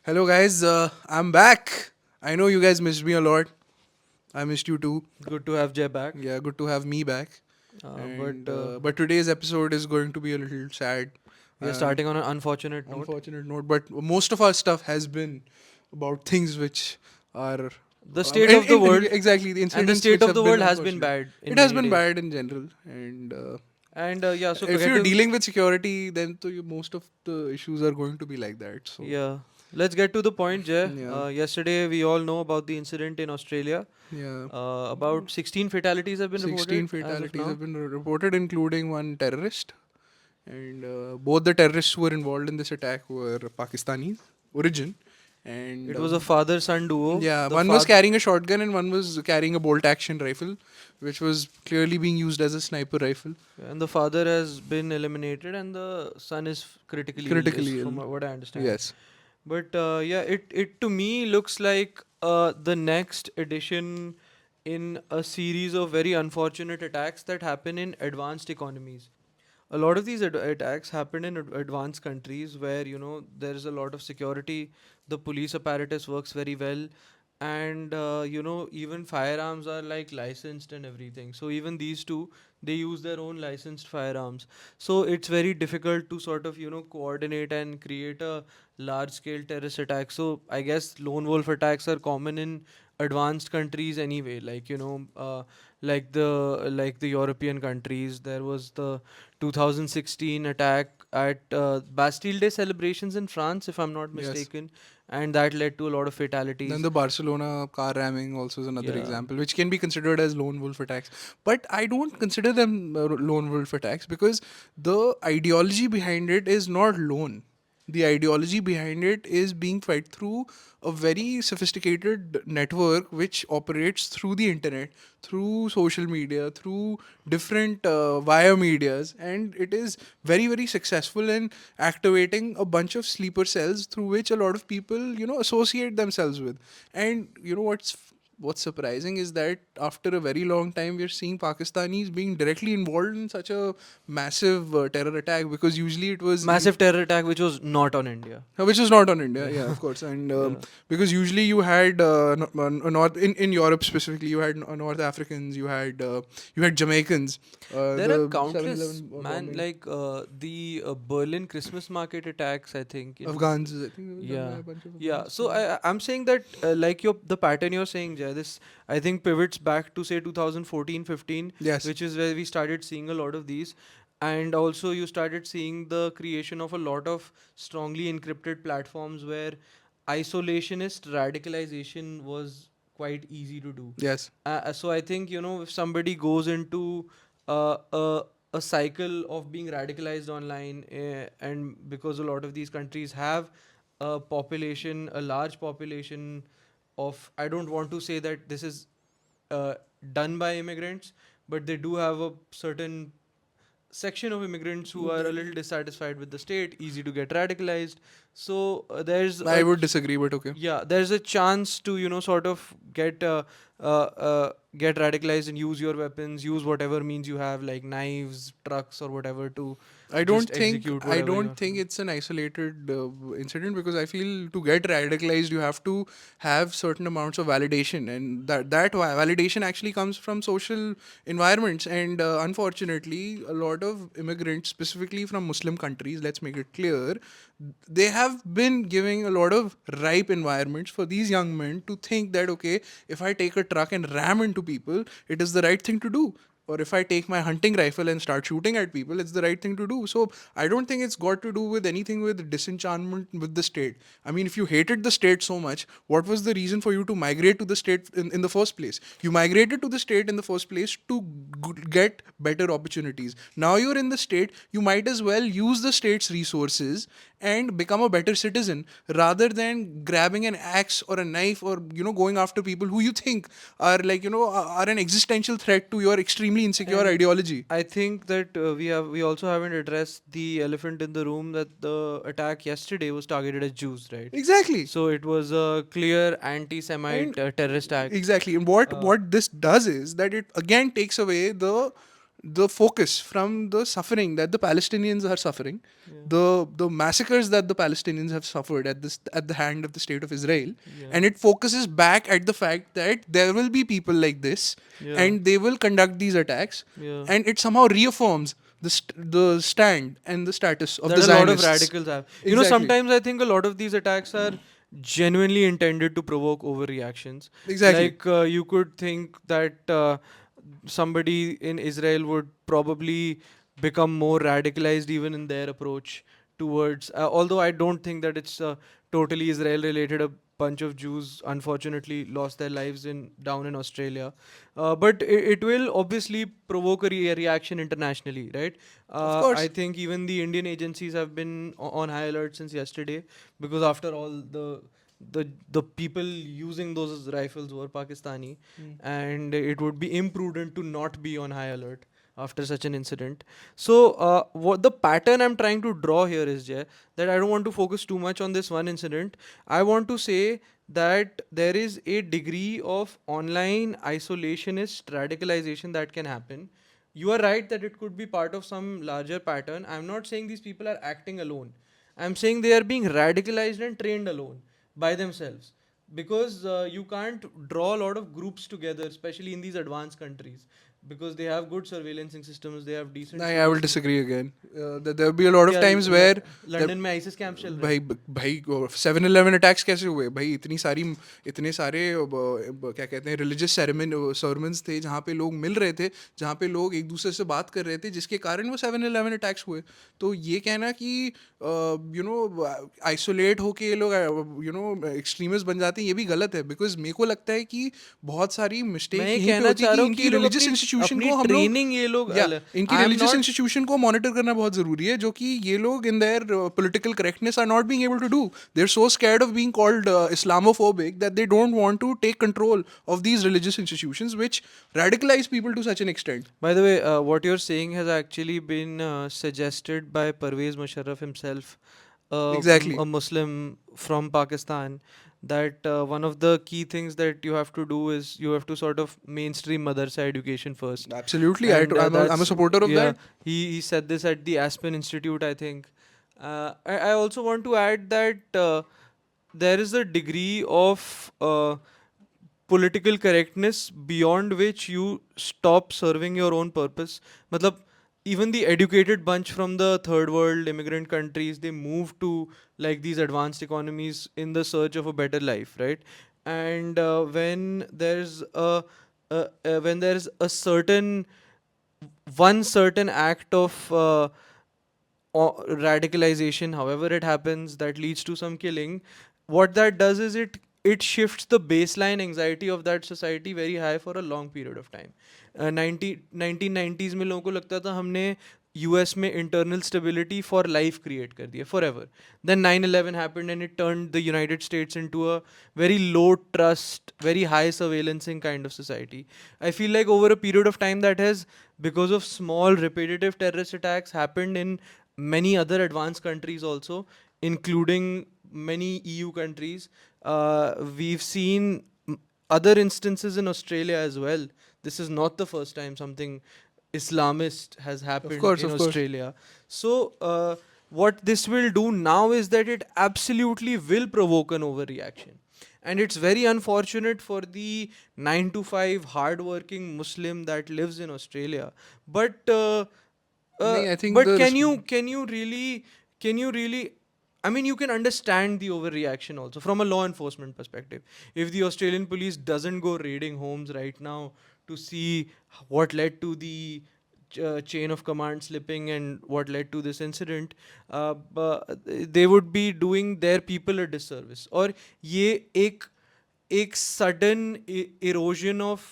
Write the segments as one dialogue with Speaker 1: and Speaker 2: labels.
Speaker 1: Hello, guys. I'm back. I know you guys missed me a lot. I missed you too.
Speaker 2: Good to have Jay back.
Speaker 1: Yeah, good to have me back.
Speaker 2: But
Speaker 1: And but today's episode is going to be a little sad.
Speaker 2: we are
Speaker 1: Um,
Speaker 2: starting on an unfortunate note.
Speaker 1: Unfortunate note, but most of our stuff has been about things which are
Speaker 2: The state of the world
Speaker 1: exactly the
Speaker 2: and the
Speaker 1: incidents
Speaker 2: state
Speaker 1: which
Speaker 2: of the
Speaker 1: have been
Speaker 2: world has been
Speaker 1: unfortunate.
Speaker 2: bad
Speaker 1: It
Speaker 2: in
Speaker 1: has
Speaker 2: many
Speaker 1: been
Speaker 2: ways.
Speaker 1: bad in general, and
Speaker 2: And yeah, so
Speaker 1: if
Speaker 2: get
Speaker 1: you're
Speaker 2: to
Speaker 1: dealing with security, then most of the issues are going to be like that. So
Speaker 2: yeah, let's get to the point, Jay.
Speaker 1: yeah,
Speaker 2: Yesterday we all know about the incident in Australia.
Speaker 1: yeah.
Speaker 2: About 16 fatalities have been
Speaker 1: 16
Speaker 2: reported as of
Speaker 1: fatalities
Speaker 2: now.
Speaker 1: have been reported, including one terrorist. And both the terrorists who were involved in this attack were Pakistani origin. And
Speaker 2: It was a father-son duo.
Speaker 1: yeah,
Speaker 2: The
Speaker 1: one was
Speaker 2: father
Speaker 1: carrying a shotgun and one was carrying a bolt action rifle, which was clearly being used as a sniper rifle.
Speaker 2: and the father has been eliminated, and the son is critically ill, is
Speaker 1: Critically
Speaker 2: from
Speaker 1: ill.
Speaker 2: what I understand.
Speaker 1: Yes.
Speaker 2: But yeah, it to me looks like the next edition in a series of very unfortunate attacks that happen in advanced economies. A lot of these attacks happen in advanced countries where there is a lot of security. The police apparatus works very well, and even firearms are like licensed and everything. So even these two, they use their own licensed firearms. So it's very difficult to sort of coordinate and create a large scale terrorist attack. So I guess lone wolf attacks are common in advanced countries anyway, like like the European countries. There was the 2016 attack at Bastille Day celebrations in France, if I'm not
Speaker 1: Yes.
Speaker 2: mistaken, and that led to a lot of
Speaker 1: Then
Speaker 2: fatalities.
Speaker 1: the Barcelona car ramming also is another
Speaker 2: Yeah.
Speaker 1: example, which can be considered as lone wolf attacks. But I don't consider them lone wolf attacks because the ideology behind it is not lone. The ideology behind it is being fed through a very sophisticated network which operates through the internet, through social media, through different via medias, and it is very, very successful in activating a bunch of sleeper cells through which a lot of people associate themselves with. And what's surprising is that after a very long time we're seeing Pakistanis being directly involved in such a massive terror attack, because usually it was
Speaker 2: Massive terror attack, which was not on India.
Speaker 1: which is not on India, yeah,
Speaker 2: Yeah.
Speaker 1: of course. And
Speaker 2: Yeah.
Speaker 1: because usually you had North in Europe specifically, you had North Africans, you had Jamaicans,
Speaker 2: There are
Speaker 1: the
Speaker 2: countless,
Speaker 1: 7/11
Speaker 2: man,
Speaker 1: bombing.
Speaker 2: like the Berlin Christmas market attacks, I think, in
Speaker 1: Afghans, I think it was done by
Speaker 2: yeah.
Speaker 1: a bunch of
Speaker 2: Yeah,
Speaker 1: Afghans.
Speaker 2: so I'm saying that like the pattern you're saying, Jay, this I think pivots back to say 2014, 15,
Speaker 1: Yes.
Speaker 2: which is where we started seeing a lot of these, and also you started seeing the creation of a lot of strongly encrypted platforms where isolationist radicalization was quite easy to do.
Speaker 1: Yes.
Speaker 2: So I think if somebody goes into uh, a a cycle of being radicalized online, and because a lot of these countries have a large population of, I don't want to say that this is uh, done by immigrants, but they do have a certain section of immigrants who are a little dissatisfied with the state, easy to get radicalized. So
Speaker 1: I would disagree, but okay.
Speaker 2: there's a chance to sort of get radicalized and use your weapons, use whatever means you have, like knives, trucks, or whatever, to just execute
Speaker 1: I
Speaker 2: whatever you
Speaker 1: don't
Speaker 2: have to
Speaker 1: think
Speaker 2: do.
Speaker 1: it's an isolated incident, because I feel to get radicalized you have to have certain amounts of validation, and validation actually comes from social environments. And unfortunately, a lot of immigrants, specifically from Muslim countries, let's make it clear, they have been giving a lot of ripe environments for these young men to think that, okay, if I take a truck and ram into people, it is the right thing to do. Or if I take my hunting rifle and start shooting at people, it's the right thing to do. So I don't think it's got to do with anything with disenchantment with the state. I mean, if you hated the state so much, what was the reason for you to migrate to the state in the first place? You migrated to the state in the first place to get better opportunities. Now you're in the state, you might as well use the state's resources and become a better citizen, rather than grabbing an axe or a knife, or going after people who you think are like are an existential threat to your extremely insecure
Speaker 2: And
Speaker 1: ideology.
Speaker 2: I think that we also haven't addressed the elephant in the room, that the attack yesterday was targeted as Jews, right?
Speaker 1: Exactly.
Speaker 2: So it was a clear
Speaker 1: And
Speaker 2: anti-Semite terrorist act.
Speaker 1: exactly, and what
Speaker 2: Uh,
Speaker 1: this does is that it again takes away the the focus from the suffering that the Palestinians are suffering,
Speaker 2: Yeah.
Speaker 1: the massacres that the Palestinians have suffered at the hand of the state of Israel,
Speaker 2: Yeah.
Speaker 1: and it focuses back at the fact that there will be people like this,
Speaker 2: Yeah.
Speaker 1: and they will conduct these attacks,
Speaker 2: Yeah.
Speaker 1: and it somehow reaffirms the stand and the status of
Speaker 2: That
Speaker 1: the
Speaker 2: a lot of
Speaker 1: Zionists.
Speaker 2: radicals have. You know,
Speaker 1: Exactly.
Speaker 2: sometimes I think a lot of these attacks are genuinely intended to provoke overreactions.
Speaker 1: Exactly.
Speaker 2: Like you could think that somebody in Israel would probably become more radicalized even in their approach towards. Although I don't think that it's totally Israel related. A bunch of Jews unfortunately lost their lives in down in Australia, but it will obviously provoke a reaction internationally, right?
Speaker 1: Of
Speaker 2: I
Speaker 1: course.
Speaker 2: think even the Indian agencies have been on high alert since yesterday, because after all the people using those rifles were Pakistani, and it would be imprudent to not be on high alert after such an incident. So, what the pattern I'm trying to draw here is, Jay, that I don't want to focus too much on this one incident. I want to say that there is a degree of online isolationist radicalization that can happen. You are right that it could be part of some larger pattern. I'm not saying these people are acting alone. I'm saying they are being radicalized and trained alone by themselves, because you can't draw a lot of groups together, especially in these advanced countries, because they have good surveillancing systems, they have decent
Speaker 1: I will
Speaker 2: policing.
Speaker 1: disagree again. There will be a lot of
Speaker 2: क्या
Speaker 1: times where there,
Speaker 2: London में ISIS camp चल रहे
Speaker 1: भाई भाई 7-11 attacks कैसे हुए भाई, इतने सारे क्या कहते हैं रिलीजियस सरमन्स थे जहाँ पे लोग मिल रहे थे, जहाँ पे लोग एक दूसरे से बात कर रहे थे, जिसके कारण वो 7-11 अटैक्स हुए. तो ये कहना कि आइसोलेट होके ये लोग एक्सट्रीमिस्ट बन जाते हैं, ये भी गलत है. बिकॉज मेरे को लगता है कि बहुत सारी
Speaker 2: मैं
Speaker 1: मिस्टेक
Speaker 2: ये
Speaker 1: यहीं पे
Speaker 2: कहना
Speaker 1: होती
Speaker 2: चाह
Speaker 1: है
Speaker 2: रहा
Speaker 1: कि
Speaker 2: हूँ कि
Speaker 1: इनकी
Speaker 2: ये लोग
Speaker 1: रिलीजियस
Speaker 2: अपनी
Speaker 1: इंस्टीट्यूशन
Speaker 2: अपनी
Speaker 1: को हम लोग
Speaker 2: ट्रेनिंग ये लोग
Speaker 1: इनकी
Speaker 2: I am
Speaker 1: religious
Speaker 2: not
Speaker 1: institution को मॉनिटर करना बहुत जरूरी है, जो कि ये लोग in their political correctness are not being able to do. They are so scared of being called Islamophobic that they don't want to take control of these religious institutions which radicalize people to such an extent.
Speaker 2: By the way, what you're saying has actually been suggested by Parvez Musharraf himself,
Speaker 1: Exactly.
Speaker 2: a Muslim from Pakistan, that one of the key things that you have to do is you have to sort of mainstream madrasa education first.
Speaker 1: Absolutely.
Speaker 2: And
Speaker 1: I'm a
Speaker 2: that's,
Speaker 1: supporter of
Speaker 2: yeah,
Speaker 1: that.
Speaker 2: he said this at the Aspen Institute, I think. I also want to add that there is a degree of political correctness beyond which you stop serving your own purpose. Matlab, even the educated bunch from the third world immigrant countries, they move to like these advanced economies in the search of a better life, right? And when there's a certain one certain act of radicalization, however it happens, that leads to some killing, what that does is it shifts the baseline anxiety of that society very high for a long period of time. 1990s में लोगों को लगता था हमने US में internal stability for life create कर दिया forever. Then 9/11 happened and it turned the United States into a very low trust, very high surveillancing kind of society. I feel like over a period of time that has, because of small repetitive terrorist attacks, happened in many other advanced countries also, including many EU countries. We've seen other instances in Australia as well. This is not the first time something Islamist has happened in
Speaker 1: Of course.
Speaker 2: Australia. So, what this will do now is that it absolutely will provoke an overreaction. And it's very unfortunate for the 9 to 5 hardworking Muslim that lives in Australia. But
Speaker 1: I think
Speaker 2: but
Speaker 1: the
Speaker 2: can you really, I mean, you can understand the overreaction also from a law enforcement perspective. If the Australian police doesn't go raiding homes right now to see what led to the chain of command slipping and what led to this incident, they would be doing their people a disservice. और ये एक sudden erosion of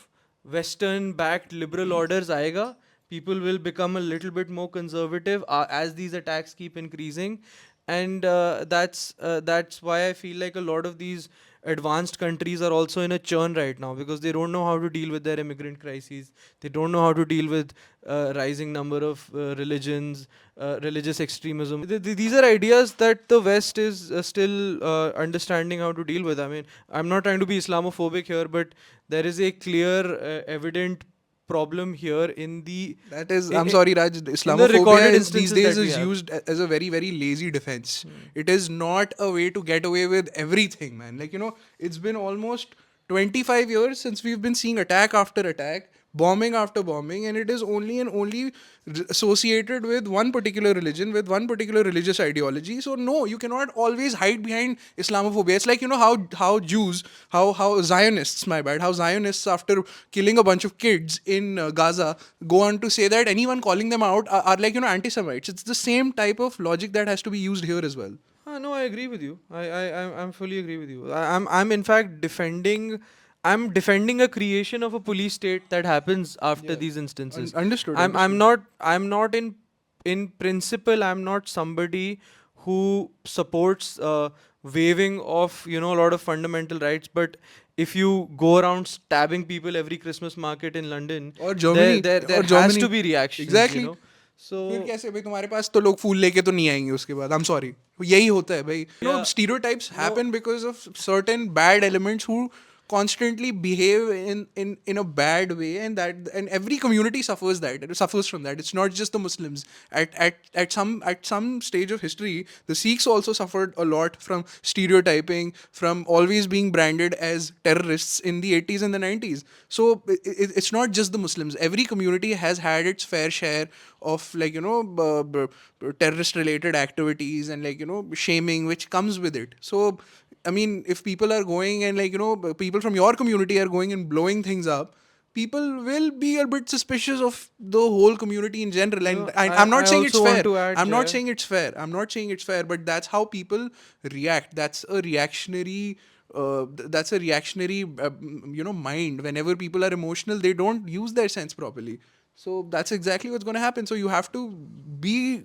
Speaker 2: Western backed liberal orders आएगा. People will become a little bit more conservative as these attacks keep increasing, and that's why I feel like a lot of these advanced countries are also in a churn right now, because they don't know how to deal with their immigrant crises. They don't know how to deal with rising number of religions, religious extremism. These are ideas that the West is still understanding how to deal with. I mean, I'm not trying to be Islamophobic here, but there is a clear, evident problem here in the
Speaker 1: That is,
Speaker 2: in,
Speaker 1: I'm sorry, Raj.
Speaker 2: in the
Speaker 1: Islamophobia
Speaker 2: recorded
Speaker 1: is these
Speaker 2: instances
Speaker 1: days
Speaker 2: that we
Speaker 1: is
Speaker 2: have.
Speaker 1: used as a very, very lazy defense. It is not a way to get away with everything, man. Like, it's been almost 25 years since we've been seeing attack after attack, bombing after bombing, and it is only and only associated with one particular religion, with one particular religious ideology. So no, you cannot always hide behind Islamophobia. It's like, how Jews, how Zionists, my bad, how Zionists, after killing a bunch of kids in Gaza, go on to say that anyone calling them out are like, anti-Semites. It's the same type of logic that has to be used here as well.
Speaker 2: No, I agree with you. I'm fully agree with you. I'm in fact defending. I'm defending a creation of a police state that happens after
Speaker 1: Yeah.
Speaker 2: these instances.
Speaker 1: Understood,
Speaker 2: I'm
Speaker 1: understood.
Speaker 2: not in principle. I'm not somebody who supports waiving of a lot of fundamental rights. But if you go around stabbing people every Christmas market in London,
Speaker 1: और
Speaker 2: there
Speaker 1: Germany
Speaker 2: there there
Speaker 1: और
Speaker 2: has to
Speaker 1: Germany
Speaker 2: be reactions.
Speaker 1: Exactly फिर
Speaker 2: So
Speaker 1: कैसे भाई, तुम्हारे पास तो लोग फूल लेके तो नहीं आएंगे उसके बाद, आई एम सॉरी, यही होता है भाई.
Speaker 2: yeah,
Speaker 1: Stereotypes
Speaker 2: no.
Speaker 1: happen because of certain bad elements who constantly behave in a bad way, and every community suffers that, it suffers from that. It's not just the Muslims. At some stage of history, the Sikhs also suffered a lot from stereotyping, from always being branded as terrorists in the 80s and the 90s. So it's not just the Muslims. Every community has had its fair share of, like, terrorist related activities, and, like, shaming which comes with it. So I mean, if people are going and, like, people from your community are going and blowing things up, people will be a bit suspicious of the whole community in general. And I'm
Speaker 2: I
Speaker 1: not saying it's
Speaker 2: also want
Speaker 1: fair.
Speaker 2: to add
Speaker 1: I'm not
Speaker 2: there.
Speaker 1: saying it's fair. I'm not saying it's fair, but that's how people react. That's a reactionary. That's a reactionary, mind. Whenever people are emotional, they don't use their sense properly. So that's exactly what's going to happen. So you have to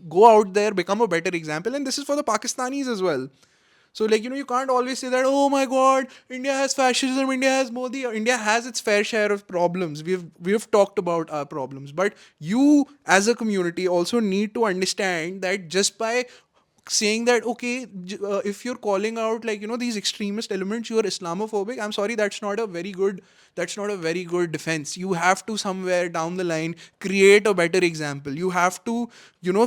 Speaker 1: go out there, become a better example, and this is for the Pakistanis as well. So, like, you can't always say that, oh my God, India has fascism, India has Modi, India has its fair share of problems. We have talked about our problems, but you as a community also need to understand that just by saying that, okay, if you're calling out, like, these extremist elements, you're Islamophobic, I'm sorry, that's not a very good defense. You have to somewhere down the line create a better example. You have to,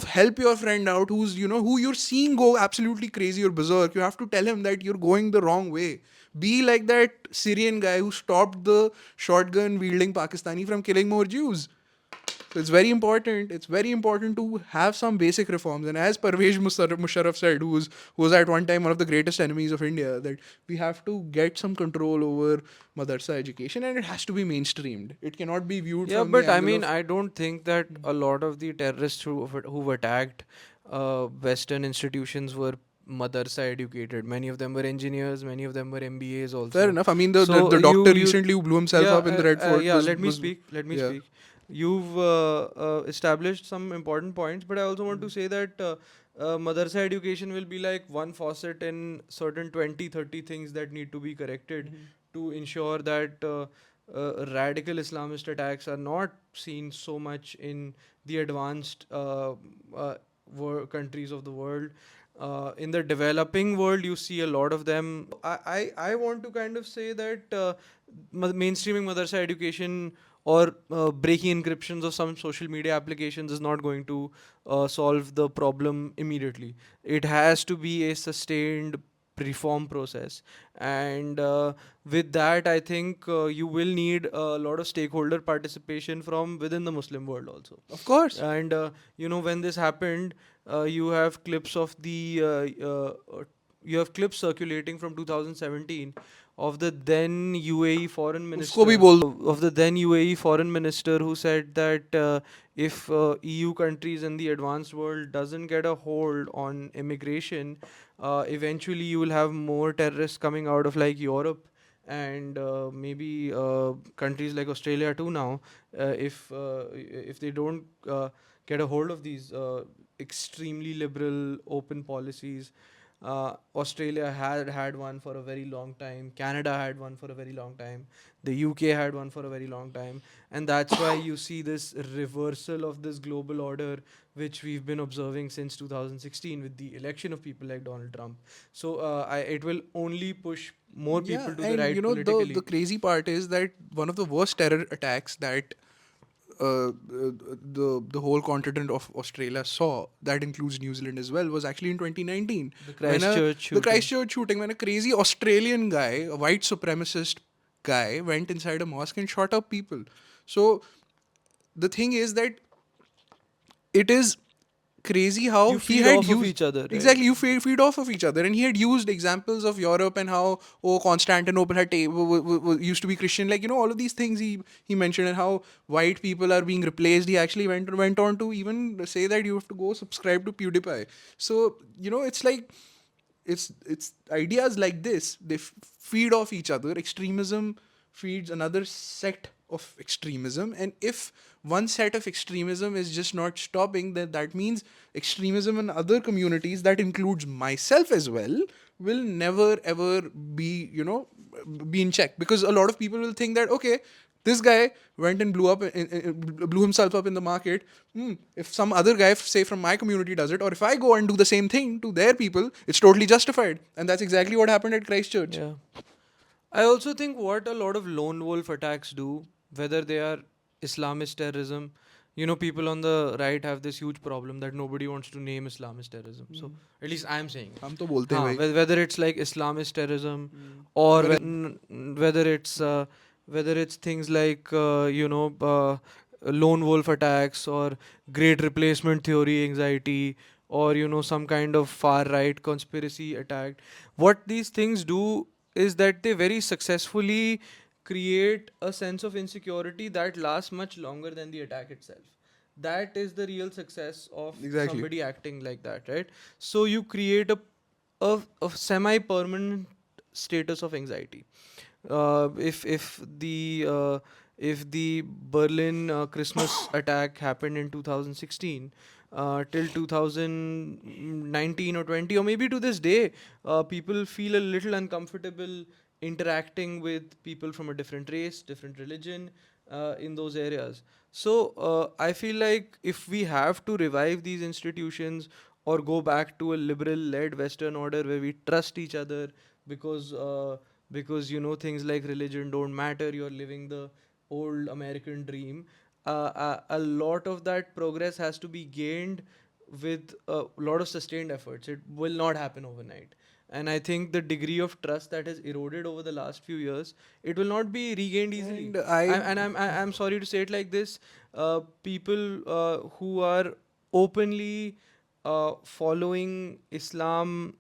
Speaker 1: help your friend out who's, who you're seeing go absolutely crazy or berserk. You have to tell him that you're going the wrong way. Be like that Syrian guy who stopped the shotgun wielding Pakistani from killing more Jews. So it's very important. It's very important to have some basic reforms. And as Parvez Musharraf said, who was at one time one of the greatest enemies of India, that we have to get some control over madrasa education, and it has to be mainstreamed. It cannot be viewed
Speaker 2: Yeah,
Speaker 1: from the
Speaker 2: but I
Speaker 1: angle
Speaker 2: mean,
Speaker 1: of.
Speaker 2: I don't think that a lot of the terrorists who've attacked Western institutions were madrasa educated. Many of them were engineers. Many of them were MBAs
Speaker 1: Fair
Speaker 2: also.
Speaker 1: enough. I mean, the,
Speaker 2: So
Speaker 1: the doctor recently who blew himself
Speaker 2: yeah,
Speaker 1: up in the Red Fort
Speaker 2: yeah.
Speaker 1: was
Speaker 2: Let me
Speaker 1: was
Speaker 2: speak. Let me
Speaker 1: yeah.
Speaker 2: speak. You've established some important points, but I also want to say that madrasa education will be like one faucet in certain 20, 30 things that need to be corrected to ensure that radical Islamist attacks are not seen so much in the advanced countries of the world. In the developing world, you see a lot of them. I want to kind of say that mainstreaming madrasa education or breaking encryptions of some social media applications is not going to solve the problem immediately. It has to be a sustained reform process, and with that, I think you will need a lot of stakeholder participation from within the Muslim world also.
Speaker 1: Of course.
Speaker 2: And when this happened, you have clips of the you have clips circulating from 2017 of the then UAE foreign
Speaker 1: उसको भी
Speaker 2: minister
Speaker 1: बोल.
Speaker 2: of the then UAE foreign minister who said that if EU countries and the advanced world doesn't get a hold on immigration, eventually you will have more terrorists coming out of like Europe and maybe countries like Australia too now, if they don't get a hold of these extremely liberal open policies. Australia had one for a very long time. Canada had one for a very long time. The UK had one for a very long time, and that's why you see this reversal of this global order, which we've been observing since 2016 with the election of people like Donald Trump. So it will only push more
Speaker 1: Yeah,
Speaker 2: people to the
Speaker 1: and
Speaker 2: right
Speaker 1: the
Speaker 2: politically.
Speaker 1: crazy part is that one of the worst terror attacks that the whole continent of Australia saw, that includes New Zealand as well, was actually in 2019.
Speaker 2: The
Speaker 1: When
Speaker 2: Christchurch
Speaker 1: the
Speaker 2: shooting.
Speaker 1: Christchurch shooting, when a crazy Australian guy, a white supremacist guy, went inside a mosque and shot up people. So the thing is that it is crazy how
Speaker 2: You
Speaker 1: he
Speaker 2: feed
Speaker 1: had
Speaker 2: off of
Speaker 1: used,
Speaker 2: each other, right?
Speaker 1: exactly, you feed off of each other, and he had used examples of Europe and how, oh, Constantinople had used to be Christian, like, all of these things he mentioned, and how white people are being replaced. He actually went on to even say that you have to go subscribe to PewDiePie. So it's like, it's ideas like this, they feed off each other. Extremism feeds another set of extremism, and if one set of extremism is just not stopping, then that means extremism in other communities, that includes myself as well, will never ever be be in check, because a lot of people will think that, okay, this guy went and blew himself up in the market. If some other guy, say from my community, does it, or if I go and do the same thing to their people, it's totally justified. And that's exactly what happened at Christchurch.
Speaker 2: Yeah. I also think what a lot of lone wolf attacks do, whether they are Islamist terrorism, people on the right have this huge problem that nobody wants to name Islamist terrorism. So at least I'm saying it.
Speaker 1: हम तो बोलते हैं भाई.
Speaker 2: Whether it's like Islamist terrorism, or whether it's things like lone wolf attacks, or great replacement theory anxiety, or some kind of far right conspiracy attack. What these things do is that they very successfully create a sense of insecurity that lasts much longer than the attack itself. That is the real success of
Speaker 1: Exactly.
Speaker 2: somebody acting like that, right? So you create a semi-permanent status of anxiety. If the Berlin Christmas attack happened in 2016, till 2019 or 20, or maybe to this day, people feel a little uncomfortable interacting with people from a different race, different religion, in those areas. So I feel like if we have to revive these institutions or go back to a liberal-led Western order where we trust each other, because things like religion don't matter, you're living the old American dream. A lot of that progress has to be gained with a lot of sustained efforts. It will not happen overnight. And I think the degree of trust that has eroded over the last few years, it will not be regained easily.
Speaker 1: And
Speaker 2: I'm sorry to say it like this. People who are openly following Islam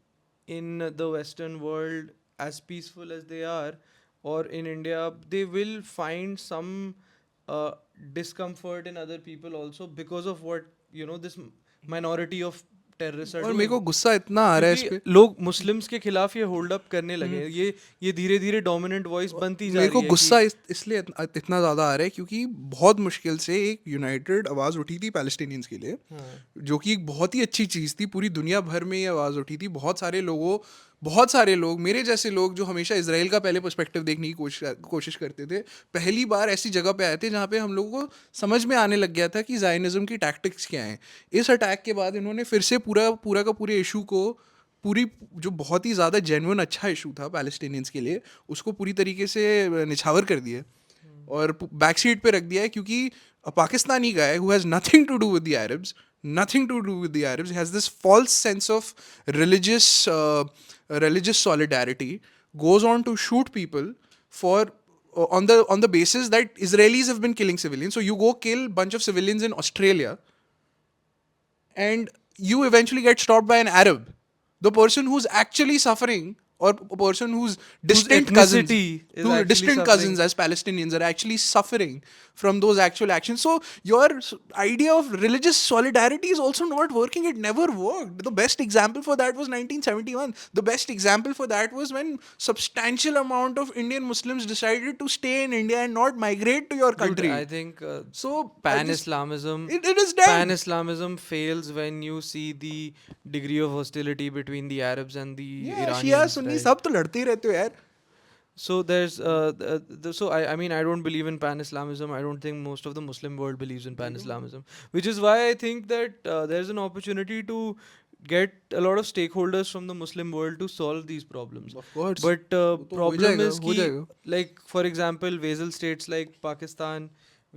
Speaker 2: in the Western world, as peaceful as they are, or in India, they will find some uh, discomfort in other people also, because of what this minority of terrorists are
Speaker 1: और मेरे
Speaker 2: doing.
Speaker 1: को गुस्सा इतना आ रहा है इस पे.
Speaker 2: क्योंकि लोग मुस्लिम्स के खिलाफ ये होल्ड अप करने लगे हैं. ये धीरे धीरे डोमिनेंट वॉइस बनती जा
Speaker 1: मेरे
Speaker 2: रही
Speaker 1: को
Speaker 2: है
Speaker 1: गुस्सा इसलिए इतना ज़्यादा आ रहा है क्योंकि बहुत मुश्किल से एक यूनाइटेड आवाज़ उठी थी पैलेस्टीनियंस के लिए, जो कि एक बहुत ही अच्छी चीज़ थी. पूरी दुनिया भर में ये आवाज़ उठी थी. बहुत सारे लोग, मेरे जैसे लोग जो हमेशा इसराइल का पहले पर्सपेक्टिव देखने की कोशिश करते थे, पहली बार ऐसी जगह पे आए थे जहाँ पे हम लोगों को समझ में आने लग गया था कि ज़ायनिज़्म की टैक्टिक्स क्या हैं. इस अटैक के बाद इन्होंने फिर से पूरा का पूरे इशू को, पूरी जो बहुत ही ज़्यादा जेन्युइन अच्छा इशू था पैलेस्टीनियंस के लिए, उसको पूरी तरीके से निछावर कर दिया और बैक सीट पे रख दिया है. क्योंकि a Pakistani guy who has nothing to do with the Arabs, has this false sense of religious solidarity, goes on to shoot people for on the basis that Israelis have been killing civilians. So you go kill bunch of civilians in Australia, and you eventually get stopped by an Arab. The person who's actually suffering, or a person whose distant cousins,
Speaker 2: ethnicity is
Speaker 1: who
Speaker 2: actually
Speaker 1: distant
Speaker 2: suffering.
Speaker 1: cousins as Palestinians are actually suffering from those actual actions. So your idea of religious solidarity is also not working. It never worked. The best example for that was 1971. The best example for that was when substantial amount of Indian Muslims decided to stay in India and not migrate to your
Speaker 2: Dude,
Speaker 1: country.
Speaker 2: I think
Speaker 1: So
Speaker 2: pan-Islamism
Speaker 1: it is dead.
Speaker 2: pan-Islamism fails when you see the degree of hostility between the Arabs and the
Speaker 1: Yeah,
Speaker 2: Iranians.
Speaker 1: Shia, Sunni,
Speaker 2: right?
Speaker 1: सब तो लड़ते ही रहते हो यार.
Speaker 2: So there's so I mean, I don't believe in pan-Islamism. I don't think most of the Muslim world believes in pan-Islamism, which is why I think that there's an opportunity to get a lot of stakeholders from the Muslim world to solve these problems.
Speaker 1: Of course.
Speaker 2: But
Speaker 1: वो तो हो
Speaker 2: problem
Speaker 1: जाएगा,
Speaker 2: is
Speaker 1: हो
Speaker 2: कि,
Speaker 1: जाएगा.
Speaker 2: like for example, vassal states like Pakistan,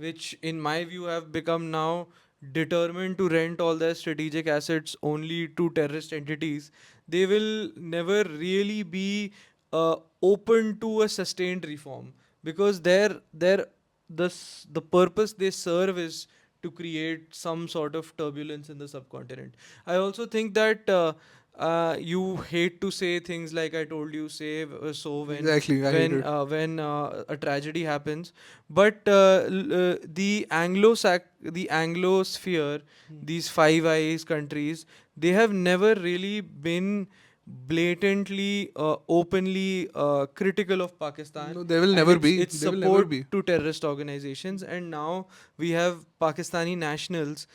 Speaker 2: which in my view have become now determined to rent all their strategic assets only to terrorist entities, they will never really be open to a sustained reform, because the purpose they serve is to create some sort of turbulence in the subcontinent. I also think that you hate to say things like "I told you so"
Speaker 1: Exactly, I hate it.
Speaker 2: when a tragedy happens, but the Anglosphere, these Five Eyes countries, they have never really been blatantly, openly critical of Pakistan
Speaker 1: No, they will
Speaker 2: and
Speaker 1: never
Speaker 2: its
Speaker 1: be.
Speaker 2: its
Speaker 1: They will never
Speaker 2: support
Speaker 1: be.
Speaker 2: to terrorist organizations. And now we have Pakistani nationals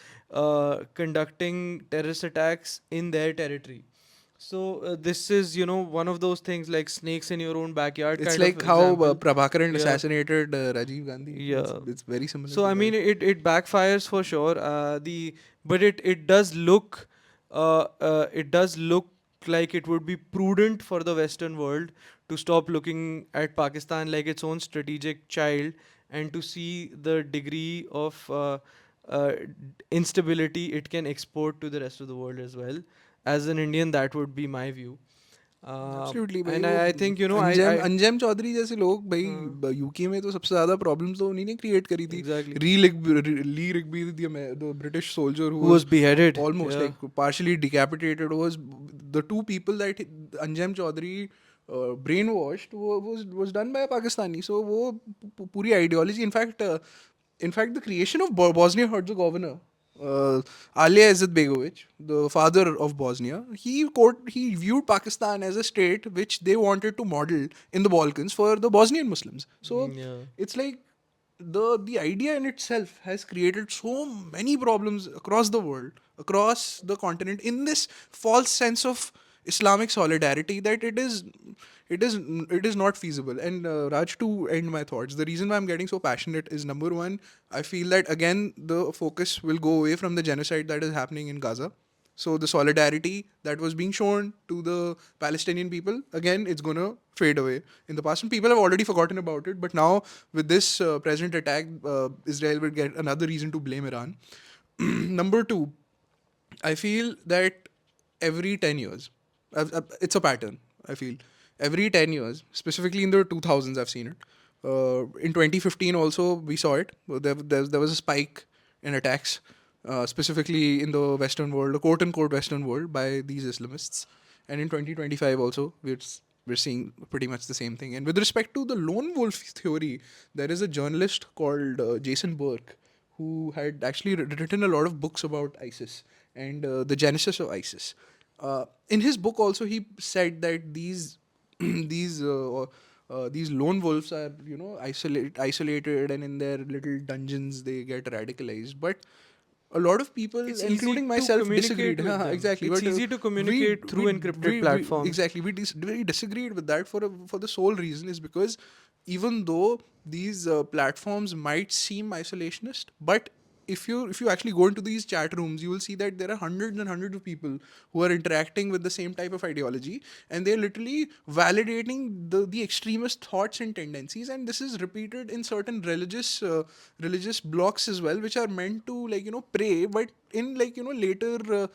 Speaker 2: conducting terrorist attacks in their territory. So this is, one of those things like snakes in your own backyard
Speaker 1: It's
Speaker 2: kind of
Speaker 1: like how
Speaker 2: example.
Speaker 1: Prabhakaran
Speaker 2: Yeah,
Speaker 1: assassinated Rajiv Gandhi.
Speaker 2: yeah.
Speaker 1: It's very similar
Speaker 2: So
Speaker 1: to
Speaker 2: I
Speaker 1: that.
Speaker 2: mean, it backfires for sure. But it does look, like it would be prudent for the Western world to stop looking at Pakistan like its own strategic child, and to see the degree of instability it can export to the rest of the world as well. As an Indian, that would be my view.
Speaker 1: Absolutely भाई
Speaker 2: And
Speaker 1: वो
Speaker 2: I think,
Speaker 1: Anjem
Speaker 2: I
Speaker 1: Anjem Choudary जैसे लोग
Speaker 2: uh,
Speaker 1: भाई UK में तो सबसे ज्यादा problems तो उन्हीं ने क्रिएट करी थी
Speaker 2: exactly,
Speaker 1: Lee Rigby the British soldier who
Speaker 2: who was
Speaker 1: was
Speaker 2: beheaded.
Speaker 1: almost
Speaker 2: Yeah.
Speaker 1: like partially decapitated was the two people that Anjem Choudary brainwashed was done by a Pakistani. So वो पूरी ideology, in fact the creation of Bosnia Herzegovina, Alija Izetbegovic, the father of Bosnia, he viewed Pakistan as a state which they wanted to model in the Balkans for the Bosnian Muslims. So
Speaker 2: Yeah.
Speaker 1: it's like the idea in itself has created so many problems across the world, across the continent, in this false sense of Islamic solidarity that it is not feasible. And Raj, to end my thoughts, the reason why I'm getting so passionate is, number one, I feel that again the focus will go away from the genocide that is happening in Gaza. So the solidarity that was being shown to the Palestinian people, again, it's gonna fade away in the past, and people have already forgotten about it. But now, with this present attack, Israel will get another reason to blame Iran. Number two, I feel that every 10 years, it's a pattern. I feel every 10 years, specifically in the 2000s, I've seen it. In 2015, also we saw it. There was a spike in attacks, specifically in the Western world, the quote unquote Western world, by these Islamists. And in 2025, also we're seeing pretty much the same thing. And with respect to the lone wolf theory, there is a journalist called Jason Burke who had actually written a lot of books about ISIS and the genesis of ISIS. In his book, also, he said that these these lone wolves are, isolated, and in their little dungeons they get radicalized. But a lot of people,
Speaker 2: It's easy
Speaker 1: including
Speaker 2: to
Speaker 1: myself, disagreed.
Speaker 2: communicate with them.
Speaker 1: Exactly,
Speaker 2: It's
Speaker 1: but
Speaker 2: easy to
Speaker 1: we
Speaker 2: communicate through
Speaker 1: we
Speaker 2: encrypted
Speaker 1: we
Speaker 2: platforms.
Speaker 1: exactly we disagreed with that for the sole reason is because even though these platforms might seem isolationist, but if you actually go into these chat rooms, you will see that there are hundreds and hundreds of people who are interacting with the same type of ideology, and they're literally validating the extremist thoughts and tendencies. And this is repeated in certain religious blocks as well, which are meant to, pray, but in, later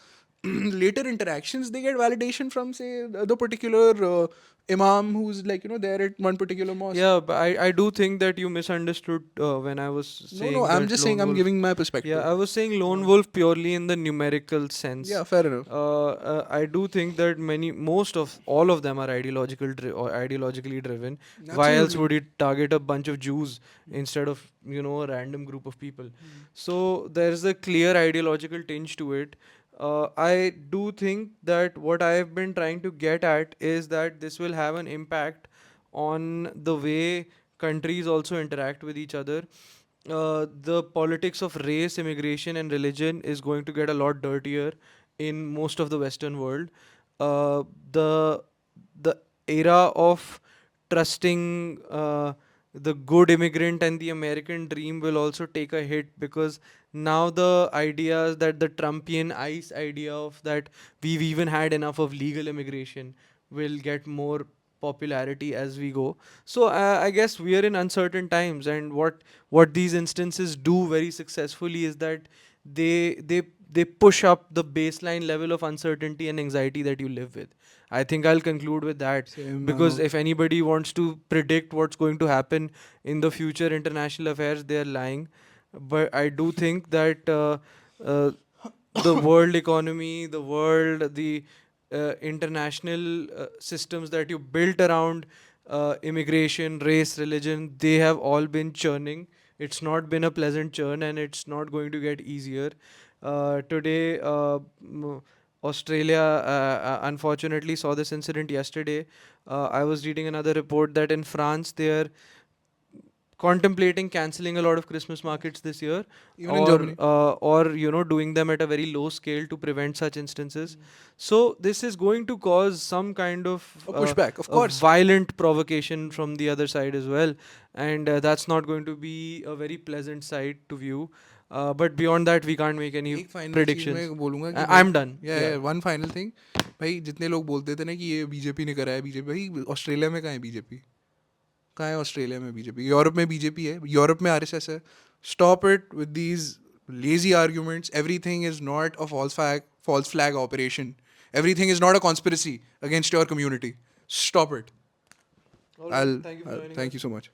Speaker 1: later interactions, they get validation from, say, the particular imam who's, there at one particular mosque.
Speaker 2: Yeah, but I do think that you misunderstood when I was
Speaker 1: No,
Speaker 2: saying
Speaker 1: I'm
Speaker 2: that
Speaker 1: just saying,
Speaker 2: lone
Speaker 1: I'm
Speaker 2: wolf.
Speaker 1: giving my
Speaker 2: Yeah,
Speaker 1: perspective.
Speaker 2: I was saying lone wolf purely in the numerical sense.
Speaker 1: Yeah, fair enough.
Speaker 2: I do think that most of all of them are or ideologically driven. Why else
Speaker 1: Absolutely.
Speaker 2: would it target a bunch of Jews instead of, a random group of people? So there's a clear ideological tinge to it. I do think that what I've been trying to get at is that this will have an impact on the way countries also interact with each other. The politics of race, immigration, and religion is going to get a lot dirtier in most of the Western world. Uh, the the era of trusting the good immigrant and the American dream will also take a hit, because now the ideas that the Trumpian ICE idea of that we've even had enough of legal immigration will get more popularity as we go. So I guess we are in uncertain times, and what these instances do very successfully is that they push up the baseline level of uncertainty and anxiety that you live with. I think I'll conclude with that,
Speaker 1: Same,
Speaker 2: because if anybody wants to predict what's going to happen in the future international affairs, they're lying. But I do think that uh, the world economy, the international systems that you built around immigration, race, religion, they have all been churning. It's not been a pleasant churn, and it's not going to get easier. Today, Australia unfortunately saw this incident yesterday. I was reading another report that in France they are contemplating canceling a lot of Christmas markets this year,
Speaker 1: even in Germany.
Speaker 2: or doing them at a very low scale to prevent such instances. So this is going to cause some kind of
Speaker 1: A pushback, of
Speaker 2: a
Speaker 1: course.
Speaker 2: violent provocation from the other side as well, and that's not going to be a very pleasant sight to view. But beyond that, we can't make any
Speaker 1: एक final चीज
Speaker 2: predictions.
Speaker 1: मैं बोलूंगा कि
Speaker 2: I'm done.
Speaker 1: या one final thing, भाई जितने लोग बोलते थे ना कि ये बीजेपी ने करा है, बीजेपी, भाई ऑस्ट्रेलिया में कहाँ है बीजेपी? कहाँ है ऑस्ट्रेलिया में बीजेपी? यूरोप में बीजेपी है, यूरोप में आरएसएस है. Stop it with these lazy arguments. Everything is not a false flag operation. Everything is not a conspiracy against your community. Stop it.
Speaker 2: All right, thank you for joining
Speaker 1: Thank
Speaker 2: us.
Speaker 1: you so much.